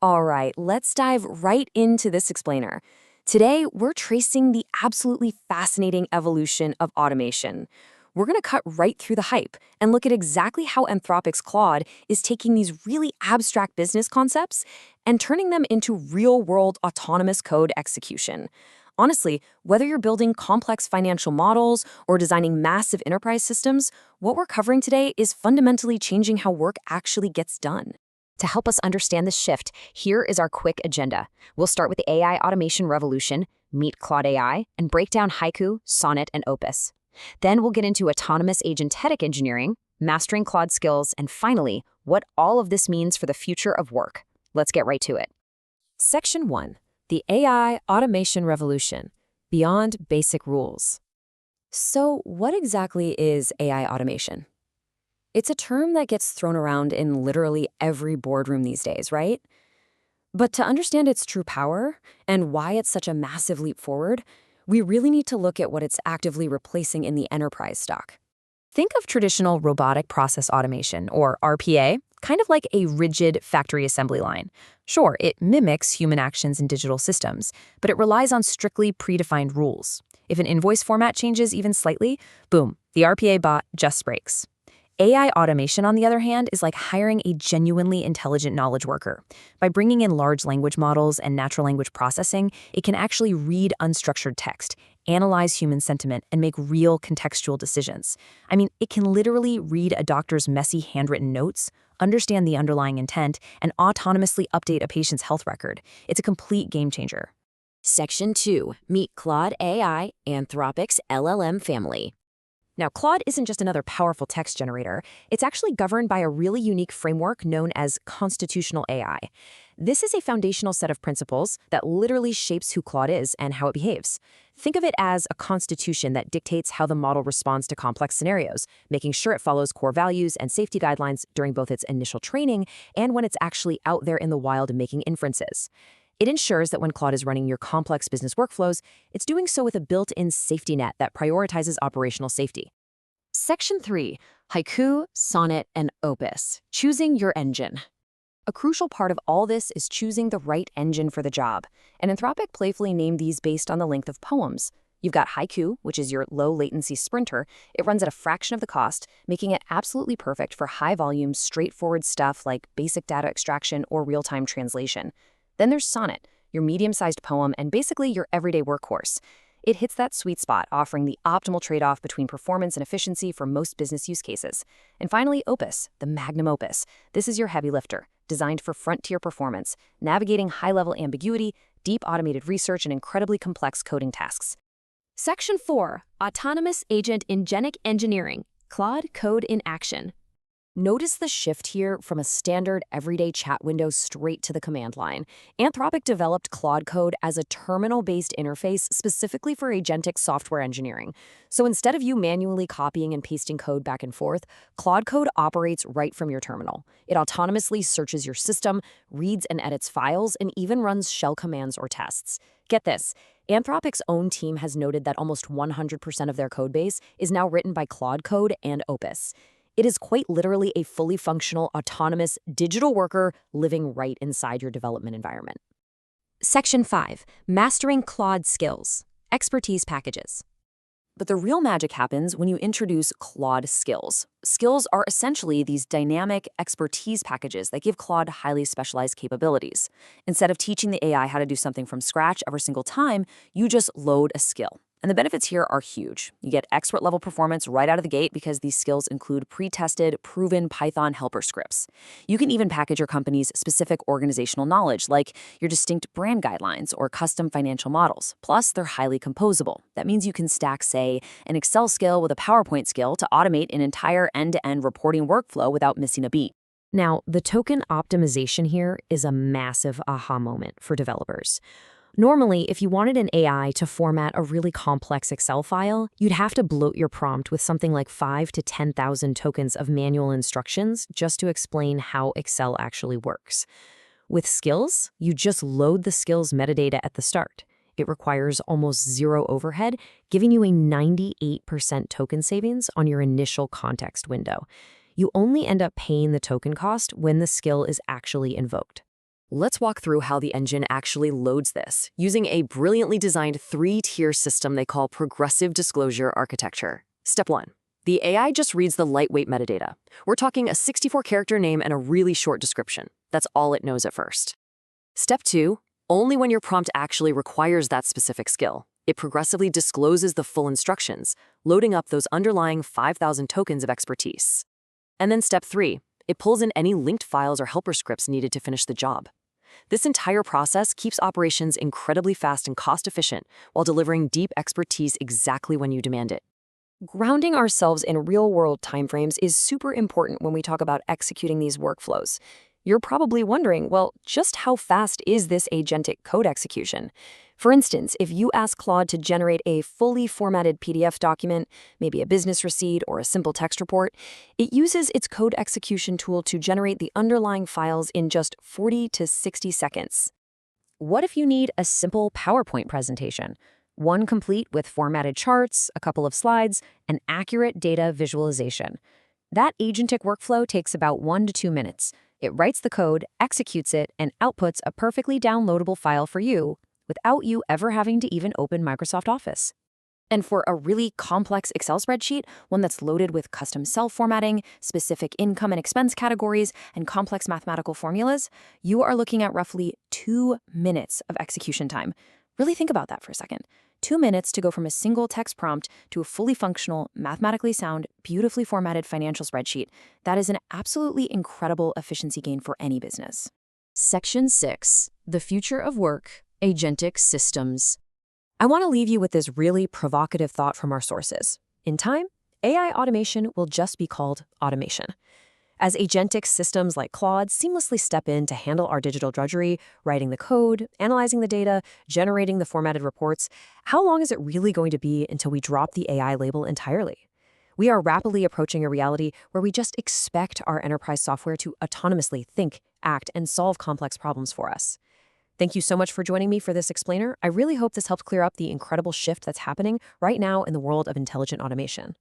All right, let's dive right into this explainer. Today, we're tracing the absolutely fascinating evolution of automation. We're going to cut right through the hype and look at exactly how Anthropic's Claude is taking these really abstract business concepts and turning them into real-world autonomous code execution. Honestly, whether you're building complex financial models or designing massive enterprise systems, what we're covering today is fundamentally changing how work actually gets done. To help us understand this shift, here is our quick agenda. We'll start with the AI automation revolution, meet Claude AI, and break down Haiku, Sonnet, and Opus. Then we'll get into autonomous agentic engineering, mastering Claude skills, and finally, what all of this means for the future of work. Let's get right to it. Section 1. The AI Automation Revolution, Beyond Basic Rules. So what exactly is AI automation? It's a term that gets thrown around in literally every boardroom these days, right? But to understand its true power and why it's such a massive leap forward, we really need to look at what it's actively replacing in the enterprise stock. Think of traditional robotic process automation, or RPA, kind of like a rigid factory assembly line. Sure, it mimics human actions in digital systems, but it relies on strictly predefined rules. If an invoice format changes even slightly, boom, the RPA bot just breaks. AI automation, on the other hand, is like hiring a genuinely intelligent knowledge worker. By bringing in large language models and natural language processing, it can actually read unstructured text, analyze human sentiment, and make real contextual decisions. I mean, it can literally read a doctor's messy handwritten notes, understand the underlying intent, and autonomously update a patient's health record. It's a complete game changer. Section 2. Meet Claude AI, Anthropic's LLM family. Now, Claude isn't just another powerful text generator. It's actually governed by a really unique framework known as constitutional AI. This is a foundational set of principles that literally shapes who Claude is and how it behaves. Think of it as a constitution that dictates how the model responds to complex scenarios, making sure it follows core values and safety guidelines during both its initial training and when it's actually out there in the wild making inferences. It ensures that when Claude is running your complex business workflows, it's doing so with a built-in safety net that prioritizes operational safety. Section 3. Haiku, Sonnet, and Opus. Choosing your engine. A crucial part of all this is choosing the right engine for the job, and Anthropic playfully named these based on the length of poems. You've got Haiku, which is your low-latency sprinter. It runs at a fraction of the cost, making it absolutely perfect for high-volume, straightforward stuff like basic data extraction or real-time translation. Then there's Sonnet, your medium-sized poem and basically your everyday workhorse. It hits that sweet spot, offering the optimal trade-off between performance and efficiency for most business use cases. And finally, Opus, the magnum opus. This is your heavy lifter, designed for frontier performance, navigating high-level ambiguity, deep automated research, and incredibly complex coding tasks. Section 4. Autonomous Agent Agentic Engineering, Claude Code in Action. Notice the shift here from a standard everyday chat window straight to the command line. Anthropic developed Claude Code as a terminal-based interface specifically for agentic software engineering. So instead of you manually copying and pasting code back and forth, Claude Code operates right from your terminal. It autonomously searches your system, reads and edits files, and even runs shell commands or tests. Get this. Anthropic's own team has noted that almost 100% of their codebase is now written by Claude Code and Opus. It is quite literally a fully functional, autonomous digital worker living right inside your development environment. Section 5. Mastering Claude Skills. Expertise Packages. But the real magic happens when you introduce Claude Skills. Skills are essentially these dynamic expertise packages that give Claude highly specialized capabilities. Instead of teaching the AI how to do something from scratch every single time, you just load a skill. And the benefits here are huge. You get expert-level performance right out of the gate because these skills include pre-tested, proven Python helper scripts. You can even package your company's specific organizational knowledge, like your distinct brand guidelines or custom financial models. Plus, they're highly composable. That means you can stack, say, an Excel skill with a PowerPoint skill to automate an entire end-to-end reporting workflow without missing a beat. Now, the token optimization here is a massive aha moment for developers. Normally, if you wanted an AI to format a really complex Excel file, you'd have to bloat your prompt with something like 5,000 to 10,000 tokens of manual instructions just to explain how Excel actually works. With skills, you just load the skills metadata at the start. It requires almost zero overhead, giving you a 98% token savings on your initial context window. You only end up paying the token cost when the skill is actually invoked. Let's walk through how the engine actually loads this, using a brilliantly designed three-tier system they call progressive disclosure architecture. Step 1. The AI just reads the lightweight metadata. We're talking a 64-character name and a really short description. That's all it knows at first. Step 2. Only when your prompt actually requires that specific skill. It progressively discloses the full instructions, loading up those underlying 5,000 tokens of expertise. And then Step 3. It pulls in any linked files or helper scripts needed to finish the job. This entire process keeps operations incredibly fast and cost-efficient while delivering deep expertise exactly when you demand it. Grounding ourselves in real-world timeframes is super important when we talk about executing these workflows. You're probably wondering, well, just how fast is this agentic code execution? For instance, if you ask Claude to generate a fully formatted PDF document, maybe a business receipt or a simple text report, it uses its code execution tool to generate the underlying files in just 40 to 60 seconds. What if you need a simple PowerPoint presentation? One complete with formatted charts, a couple of slides, and accurate data visualization. That agentic workflow takes about 1 to 2 minutes. It writes the code, executes it, and outputs a perfectly downloadable file for you without you ever having to even open Microsoft Office. And for a really complex Excel spreadsheet, one that's loaded with custom cell formatting, specific income and expense categories, and complex mathematical formulas, you are looking at roughly 2 minutes of execution time. Really think about that for a second. 2 minutes to go from a single text prompt to a fully functional, mathematically sound, beautifully formatted financial spreadsheet. That is an absolutely incredible efficiency gain for any business. Section 6. The Future of Work, Agentic Systems. I want to leave you with this really provocative thought from our sources. In time, AI automation will just be called automation. As agentic systems like Claude seamlessly step in to handle our digital drudgery, writing the code, analyzing the data, generating the formatted reports, how long is it really going to be until we drop the AI label entirely? We are rapidly approaching a reality where we just expect our enterprise software to autonomously think, act, and solve complex problems for us. Thank you so much for joining me for this explainer. I really hope this helped clear up the incredible shift that's happening right now in the world of intelligent automation.